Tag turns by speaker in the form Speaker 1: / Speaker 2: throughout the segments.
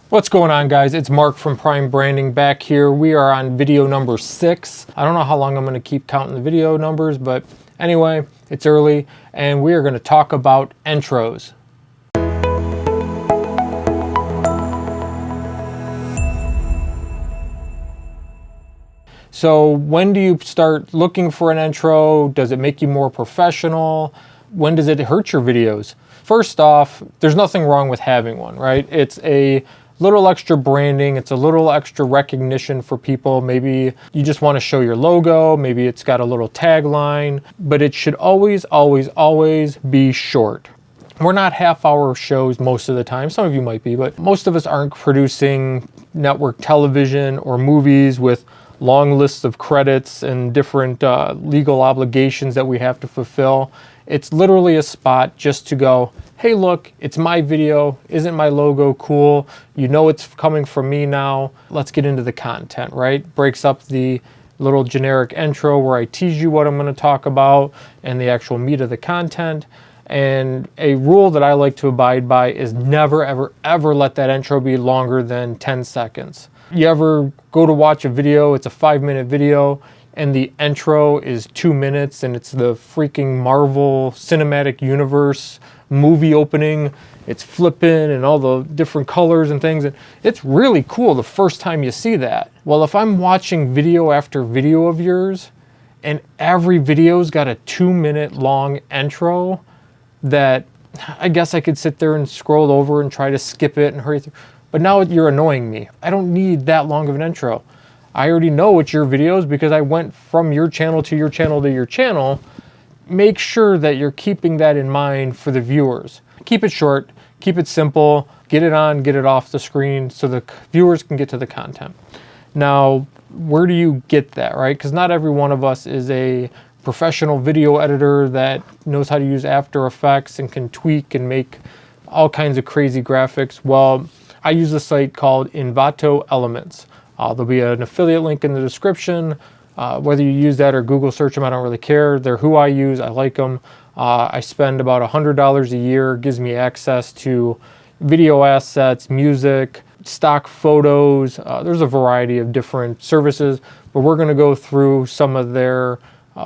Speaker 1: What's going on, guys? It's Mark from Prime Branding back here. We are on video number 6. I don't know how long I'm going to keep counting the video numbers, but anyway, it's early and we are going to talk about intros. So when do you start looking for an intro? Does it make you more professional? When does it hurt your videos? First off, there's nothing wrong with having one, right? It's a little extra branding. It's a little extra recognition for people. Maybe you just want to show your logo. Maybe it's got a little tagline, but it should always, always, always be short. We're not half-hour shows most of the time. Some of you might be, but most of us aren't producing network television or movies with long lists of credits and different legal obligations that we have to fulfill. It's literally a spot just to go, hey, look, it's my video. Isn't my logo cool? You know it's coming from me now. Let's get into the content, right? Breaks up the little generic intro where I tease you what I'm going to talk about and the actual meat of the content. And a rule that I like to abide by is never, ever, ever let that intro be longer than 10 seconds. You ever go to watch a video, it's a 5-minute video, and the intro is 2 minutes, and it's the freaking Marvel Cinematic Universe movie opening. It's flipping and all the different colors and things. And it's really cool the first time you see that. Well, if I'm watching video after video of yours, and every video's got a 2-minute long intro, that I guess I could sit there and scroll over and try to skip it and hurry through. But now you're annoying me. I don't need that long of an intro. I already know it's your videos because I went from your channel to your channel to your channel. Make sure that you're keeping that in mind for the viewers. Keep it short, keep it simple, get it on, get it off the screen so the viewers can get to the content. Now, where do you get that, right? Because not every one of us is a professional video editor that knows how to use After Effects and can tweak and make all kinds of crazy graphics. Well, I use a site called Envato Elements. There'll be an affiliate link in the description. Whether you use that or Google search them, I don't really care. They're who I use. I like them. I spend about $100 a year. It gives me access to video assets, music, stock photos. There's a variety of different services, but we're going to go through some of their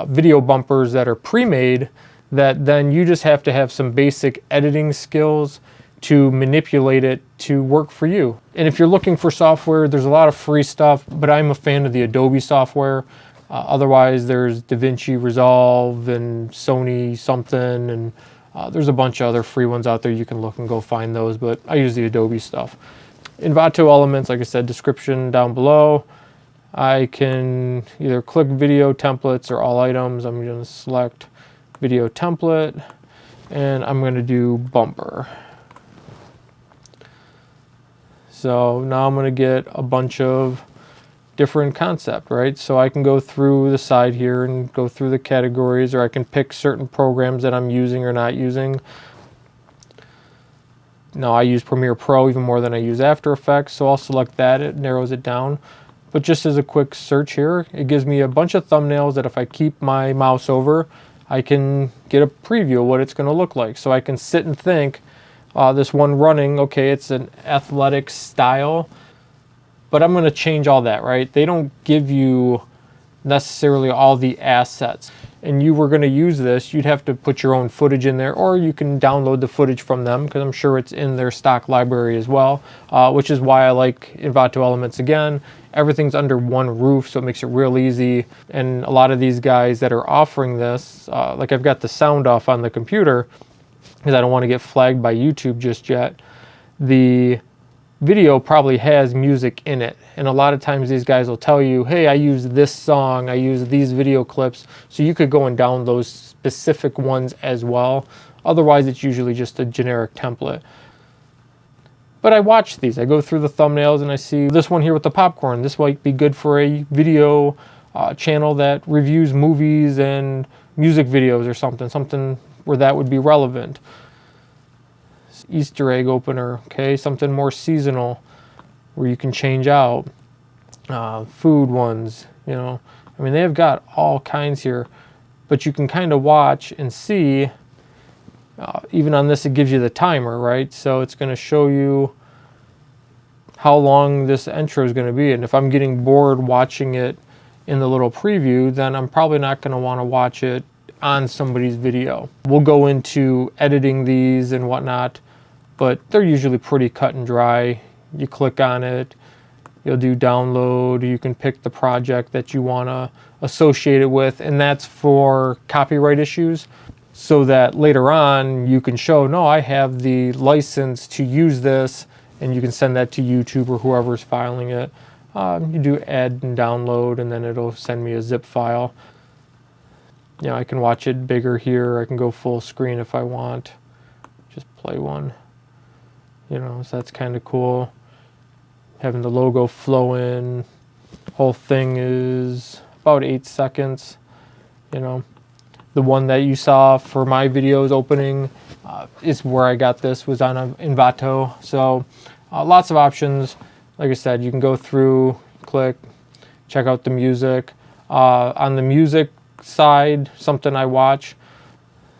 Speaker 1: video bumpers that are pre-made that then you just have to have some basic editing skills to manipulate it to work for you. And if you're looking for software, there's a lot of free stuff, but I'm a fan of the Adobe software. Otherwise, there's DaVinci Resolve and Sony something, and there's a bunch of other free ones out there. You can look and go find those, but I use the Adobe stuff. Envato Elements, like I said, description down below. I can either click video templates or all items. I'm going to select video template, and I'm going to do bumper. So now I'm going to get a bunch of different concept, right? So I can go through the side here and go through the categories, or I can pick certain programs that I'm using or not using. Now I use Premiere Pro even more than I use After Effects, so I'll select that. It narrows it down. But just as a quick search here, it gives me a bunch of thumbnails that if I keep my mouse over, I can get a preview of what it's going to look like. So I can sit and think, this one running, okay, it's an athletic style, but I'm going to change all that, right? They don't give you necessarily all the assets. And you were going to use this, you'd have to put your own footage in there, or you can download the footage from them because I'm sure it's in their stock library as well, which is why I like Envato Elements again. Everything's under one roof, so it makes it real easy. And a lot of these guys that are offering this, like I've got the sound off on the computer because I don't want to get flagged by YouTube just yet. The video probably has music in it, and a lot of times these guys will tell you, hey, I use this song, I use these video clips, so you could go and download those specific ones as well. Otherwise, it's usually just a generic template. But I watch these, I go through the thumbnails and I see this one here with the popcorn. This might be good for a video channel that reviews movies and music videos or something where that would be relevant. Easter egg opener, okay, something more seasonal where you can change out. Food ones, you know, I mean, they've got all kinds here, but you can kind of watch and see. Even on this, it gives you the timer, right? So it's going to show you how long this intro is going to be. And if I'm getting bored watching it in the little preview, then I'm probably not going to want to watch it on somebody's video. We'll go into editing these and whatnot, but they're usually pretty cut and dry. You click on it, you'll do download, you can pick the project that you want to associate it with, and that's for copyright issues, so that later on you can show, no, I have the license to use this, and you can send that to YouTube or whoever's filing it. You do add and download, and then it'll send me a zip file. You know, I can watch it bigger here. I can go full screen if I want. Just play one. You know, so that's kind of cool. Having the logo flow in. Whole thing is about 8 seconds. You know, the one that you saw for my videos opening is where I got this, was on Envato. So lots of options. Like I said, you can go through, click, check out the music. On the music side, something I watch,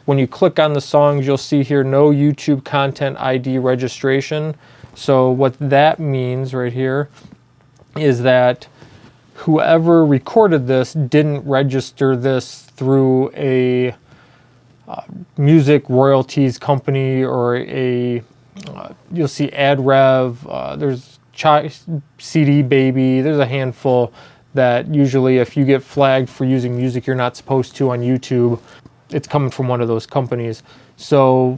Speaker 1: when you click on the songs, you'll see here no YouTube content ID registration. So what that means right here is that whoever recorded this didn't register this through a music royalties company or a you'll see AdRev, there's CD Baby, there's a handful that usually if you get flagged for using music you're not supposed to on YouTube, it's coming from one of those companies. So,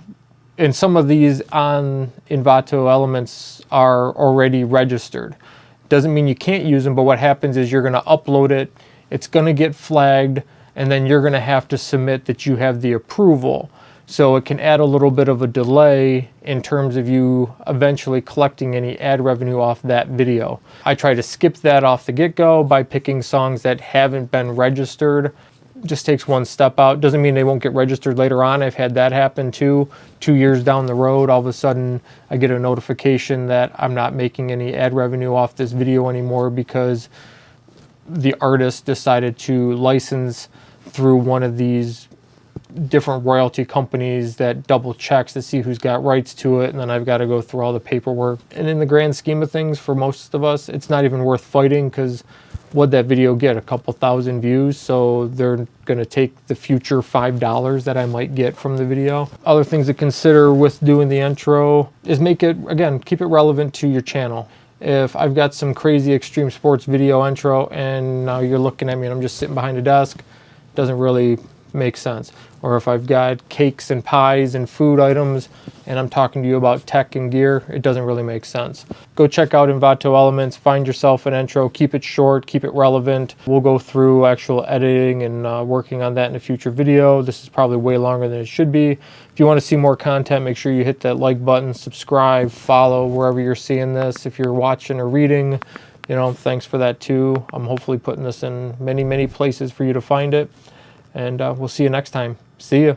Speaker 1: and some of these on Envato elements are already registered. Doesn't mean you can't use them, but what happens is you're going to upload it, it's going to get flagged, and then you're going to have to submit that you have the approval. So it can add a little bit of a delay in terms of you eventually collecting any ad revenue off that video. I try to skip that off the get-go by picking songs that haven't been registered. Just takes one step out. Doesn't mean they won't get registered later on. I've had that happen too. 2 years down the road, all of a sudden I get a notification that I'm not making any ad revenue off this video anymore because the artist decided to license through one of these different royalty companies that double checks to see who's got rights to it, and then I've got to go through all the paperwork. And in the grand scheme of things, for most of us, it's not even worth fighting, because what'd that video get? A couple thousand views, so they're going to take the future $5 that I might get from the video. Other things to consider with doing the intro is make it, again, keep it relevant to your channel. If I've got some crazy extreme sports video intro and now you're looking at me and I'm just sitting behind a desk, doesn't really make sense. Or if I've got cakes and pies and food items and I'm talking to you about tech and gear, it doesn't really make sense. Go check out Envato Elements, find yourself an intro, keep it short, keep it relevant. We'll go through actual editing and working on that in a future video. This is probably way longer than it should be. If you want to see more content, make sure you hit that like button, subscribe, follow wherever you're seeing this. If you're watching or reading, you know, thanks for that too. I'm hopefully putting this in many, many places for you to find it. And we'll see you next time. See ya.